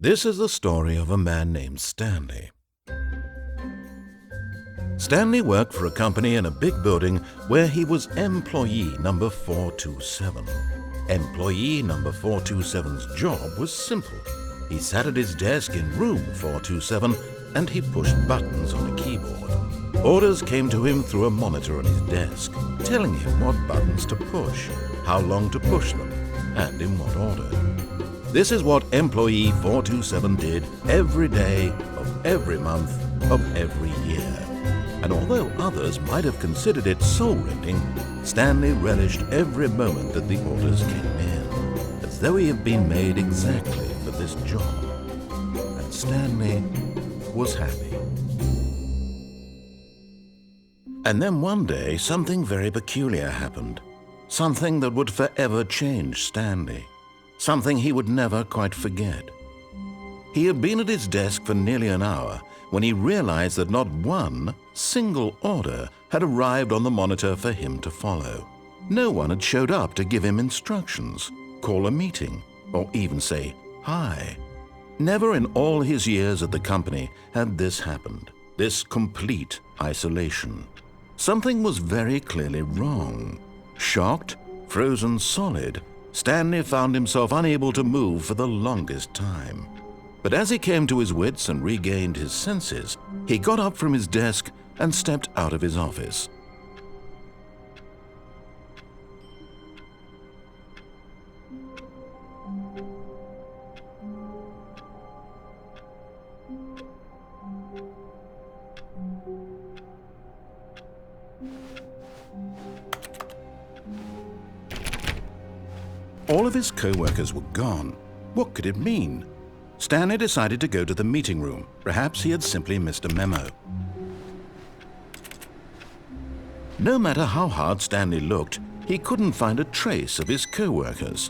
This is the story of a man named Stanley. Stanley worked for a company in a big building where he was employee number 427. Employee number 427's job was simple. He sat at his desk in room 427 and he pushed buttons on a keyboard. Orders came to him through a monitor on his desk, telling him what buttons to push, how long to push them, and in what order. This is what employee 427 did every day of every month of every year. And although others might have considered it soul-rending, Stanley relished every moment that the orders came in, as though he had been made exactly for this job. And Stanley was happy. And then one day, something very peculiar happened. Something that would forever change Stanley. Something he would never quite forget. He had been at his desk for nearly an hour when he realized that not one single order had arrived on the monitor for him to follow. No one had showed up to give him instructions, call a meeting, or even say hi. Never in all his years at the company had this happened, this complete isolation. Something was very clearly wrong. Shocked, frozen solid, Stanley found himself unable to move for the longest time. But as he came to his wits and regained his senses, he got up from his desk and stepped out of his office. All of his co-workers were gone. What could it mean? Stanley decided to go to the meeting room. Perhaps he had simply missed a memo. No matter how hard Stanley looked, he couldn't find a trace of his co-workers.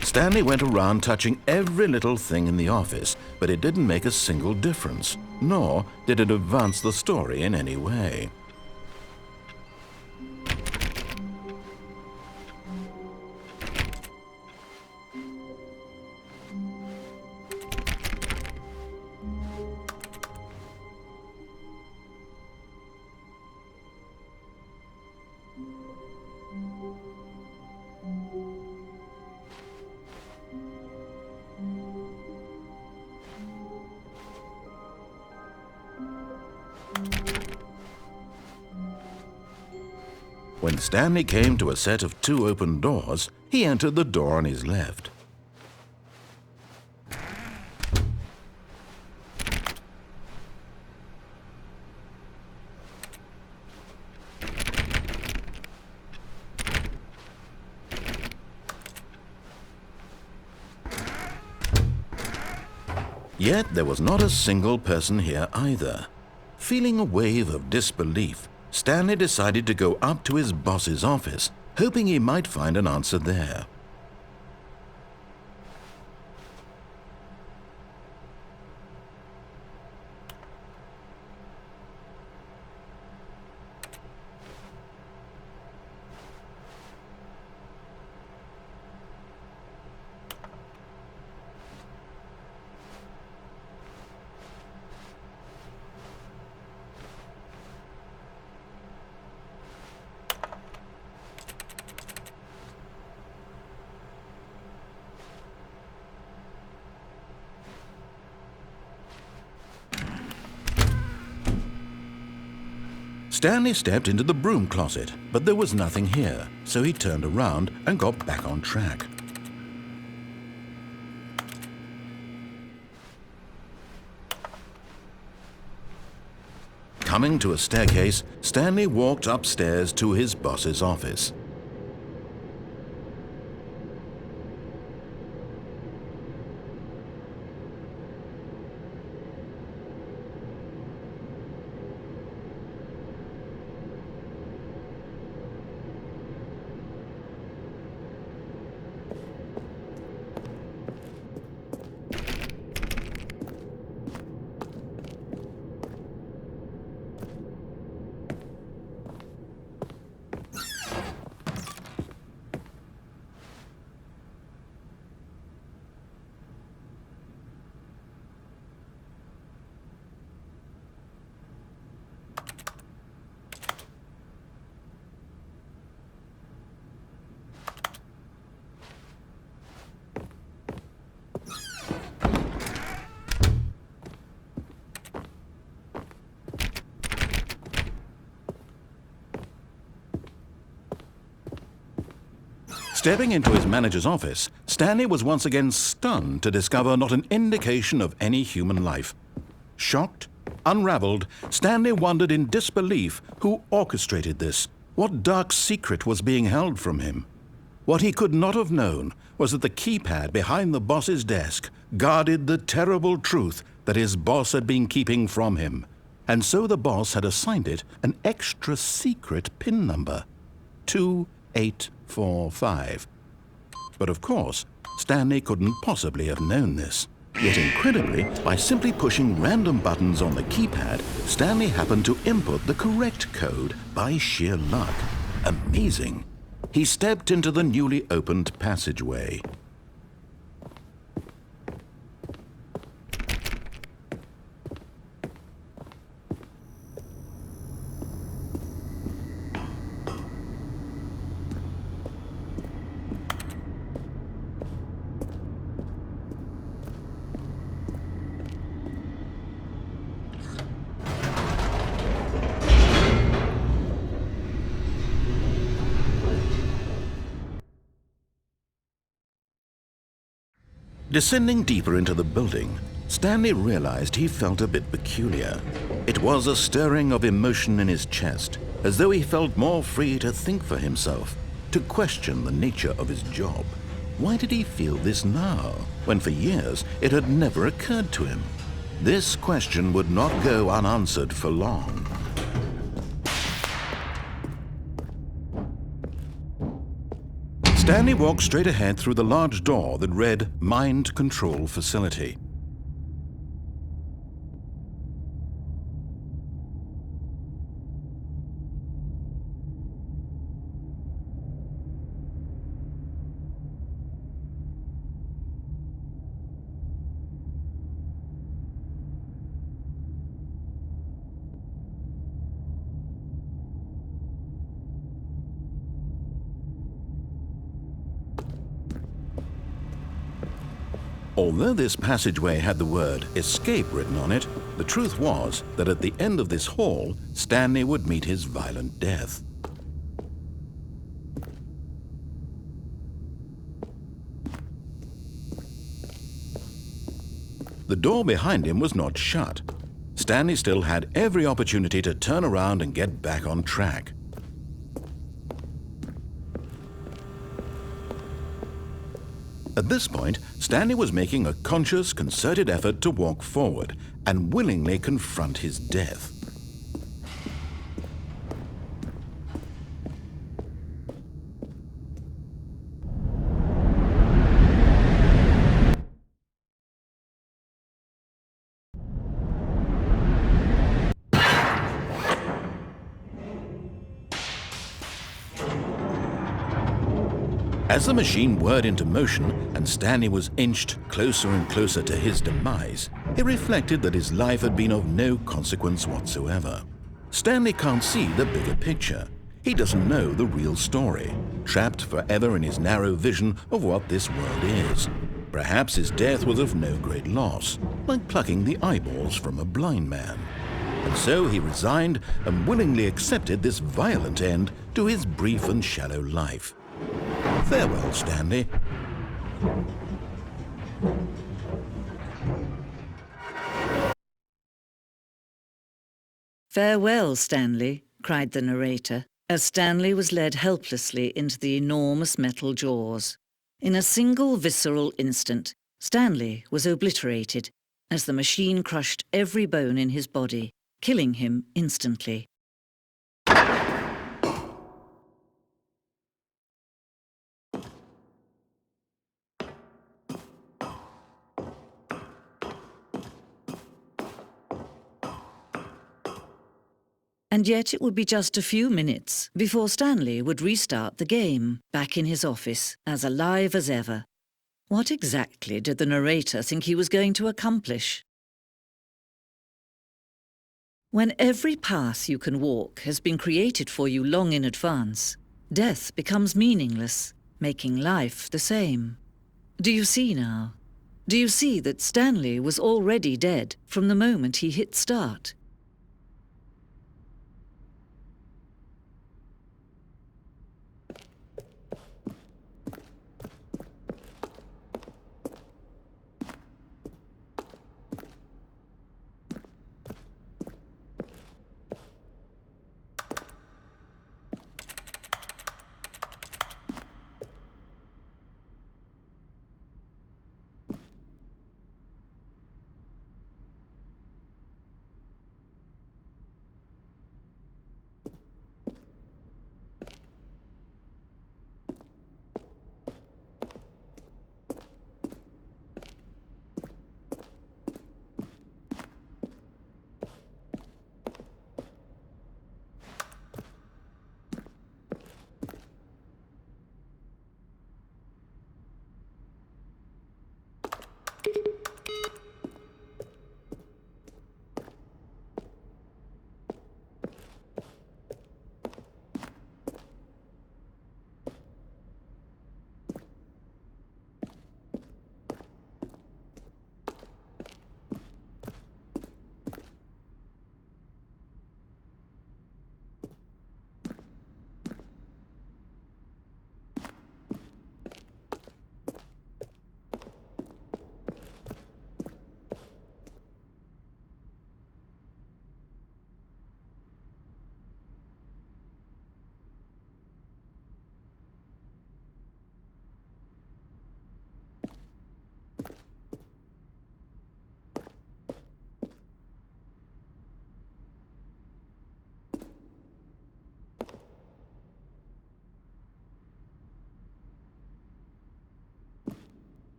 Stanley went around touching every little thing in the office, but it didn't make a single difference, nor did it advance the story in any way. When Stanley came to a set of 2 open doors, he entered the door on his left. Yet there was not a single person here either. Feeling a wave of disbelief, Stanley decided to go up to his boss's office, hoping he might find an answer there. Stanley stepped into the broom closet, but there was nothing here, so he turned around and got back on track. Coming to a staircase, Stanley walked upstairs to his boss's office. Stepping into his manager's office, Stanley was once again stunned to discover not an indication of any human life. Shocked, unraveled, Stanley wondered in disbelief who orchestrated this, what dark secret was being held from him. What he could not have known was that the keypad behind the boss's desk guarded the terrible truth that his boss had been keeping from him, and so the boss had assigned it an extra secret PIN number, 2845. But of course, Stanley couldn't possibly have known this. Yet incredibly, by simply pushing random buttons on the keypad, Stanley happened to input the correct code by sheer luck. Amazing. He stepped into the newly opened passageway. Descending deeper into the building, Stanley realized he felt a bit peculiar. It was a stirring of emotion in his chest, as though he felt more free to think for himself, to question the nature of his job. Why did he feel this now, when for years it had never occurred to him? This question would not go unanswered for long. Stanley walked straight ahead through the large door that read Mind Control Facility. Although this passageway had the word escape written on it, the truth was that at the end of this hall, Stanley would meet his violent death. The door behind him was not shut. Stanley still had every opportunity to turn around and get back on track. At this point, Stanley was making a conscious, concerted effort to walk forward and willingly confront his death. As the machine whirred into motion and Stanley was inched closer and closer to his demise, he reflected that his life had been of no consequence whatsoever. Stanley can't see the bigger picture. He doesn't know the real story, trapped forever in his narrow vision of what this world is. Perhaps his death was of no great loss, like plucking the eyeballs from a blind man. And so he resigned and willingly accepted this violent end to his brief and shallow life. Farewell, Stanley. Farewell, Stanley, cried the narrator, as Stanley was led helplessly into the enormous metal jaws. In a single visceral instant, Stanley was obliterated as the machine crushed every bone in his body, killing him instantly. And yet it would be just a few minutes before Stanley would restart the game, back in his office, as alive as ever. What exactly did the narrator think he was going to accomplish? When every path you can walk has been created for you long in advance, death becomes meaningless, making life the same. Do you see now? Do you see that Stanley was already dead from the moment he hit start?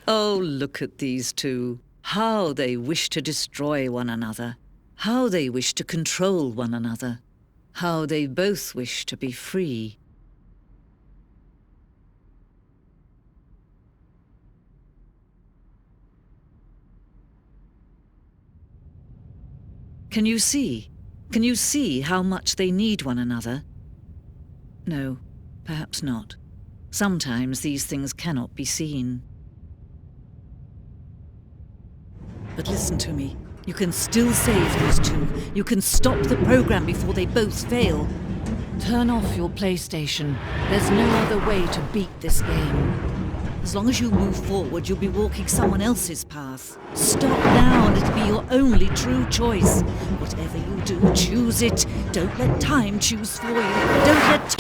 Oh, look at these two. How they wish to destroy one another. How they wish to control one another. How they both wish to be free. Can you see? Can you see how much they need one another? No, perhaps not. Sometimes these things cannot be seen. But listen to me. You can still save these two. You can stop the program before they both fail. Turn off your PlayStation. There's no other way to beat this game. As long as you move forward, you'll be walking someone else's path. Stop now and it'll be your only true choice. Whatever you do, choose it. Don't let time choose for you. Don't let